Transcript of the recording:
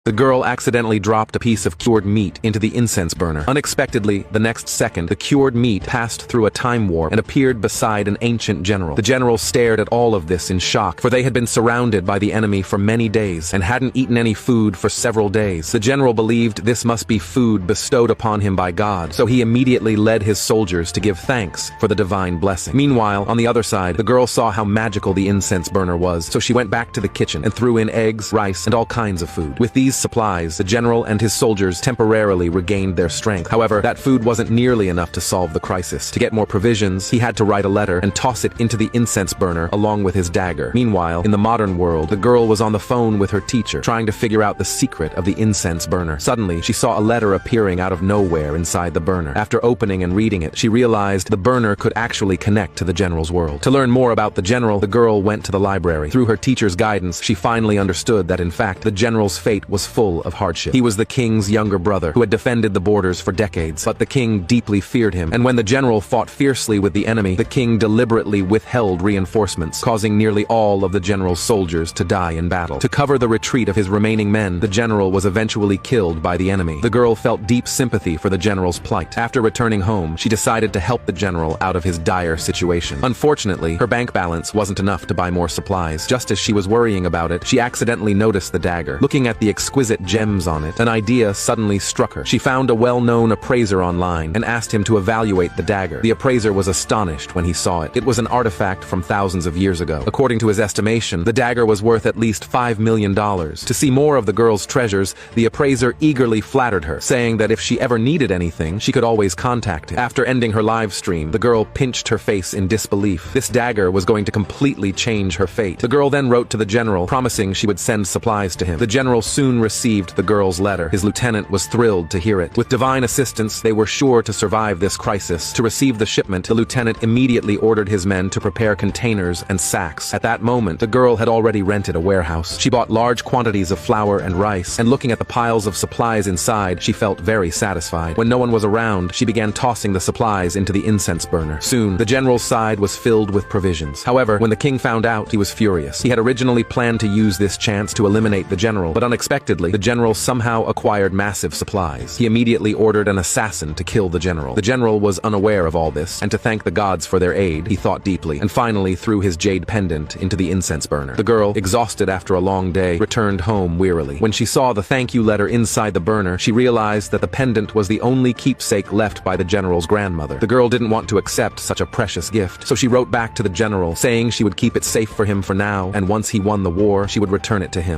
The girl accidentally dropped a piece of cured meat into the incense burner. Unexpectedly, the next second, the cured meat passed through a time warp and appeared beside an ancient general. The general stared at all of this in shock, for they had been surrounded by the enemy for many days and hadn't eaten any food for several days. The general believed this must be food bestowed upon him by God, so he immediately led his soldiers to give thanks for the divine blessing. Meanwhile, on the other side, the girl saw how magical the incense burner was, so she went back to the kitchen and threw in eggs, rice, and all kinds of food. With these supplies, the general and his soldiers temporarily regained their strength. However, that food wasn't nearly enough to solve the crisis. To get more provisions, he had to write a letter and toss it into the incense burner along with his dagger. Meanwhile, in the modern world, the girl was on the phone with her teacher, trying to figure out the secret of the incense burner. Suddenly, she saw a letter appearing out of nowhere inside the burner. After opening and reading it, she realized the burner could actually connect to the general's world. To learn more about the general, the girl went to the library. Through her teacher's guidance, she finally understood that in fact, the general's fate was full of hardship. He was the king's younger brother, who had defended the borders for decades, but the king deeply feared him, and when the general fought fiercely with the enemy, the king deliberately withheld reinforcements, causing nearly all of the general's soldiers to die in battle. To cover the retreat of his remaining men, the general was eventually killed by the enemy. The girl felt deep sympathy for the general's plight. After returning home, she decided to help the general out of his dire situation. Unfortunately, her bank balance wasn't enough to buy more supplies. Just as she was worrying about it, she accidentally noticed the dagger. Looking at the exquisite gems on it, an idea suddenly struck her. She found a well-known appraiser online and asked him to evaluate the dagger. The appraiser was astonished when he saw it. It was an artifact from thousands of years ago. According to his estimation, the dagger was worth at least $5 million. To see more of the girl's treasures, the appraiser eagerly flattered her, saying that if she ever needed anything, she could always contact him. After ending her live stream, the girl pinched her face in disbelief. This dagger was going to completely change her fate. The girl then wrote to the general, promising she would send supplies to him. The general soon received the girl's letter. His lieutenant was thrilled to hear it. With divine assistance, they were sure to survive this crisis. To receive the shipment, the lieutenant immediately ordered his men to prepare containers and sacks. At that moment, the girl had already rented a warehouse. She bought large quantities of flour and rice, and looking at the piles of supplies inside, she felt very satisfied. When no one was around, she began tossing the supplies into the incense burner. Soon, the general's side was filled with provisions. However, when the king found out, he was furious. He had originally planned to use this chance to eliminate the general, but unexpectedly, the general somehow acquired massive supplies. He immediately ordered an assassin to kill the general. The general was unaware of all this, and to thank the gods for their aid, he thought deeply, and finally threw his jade pendant into the incense burner. The girl, exhausted after a long day, returned home wearily. When she saw the thank you letter inside the burner, she realized that the pendant was the only keepsake left by the general's grandmother. The girl didn't want to accept such a precious gift, so she wrote back to the general, saying she would keep it safe for him for now, and once he won the war, she would return it to him.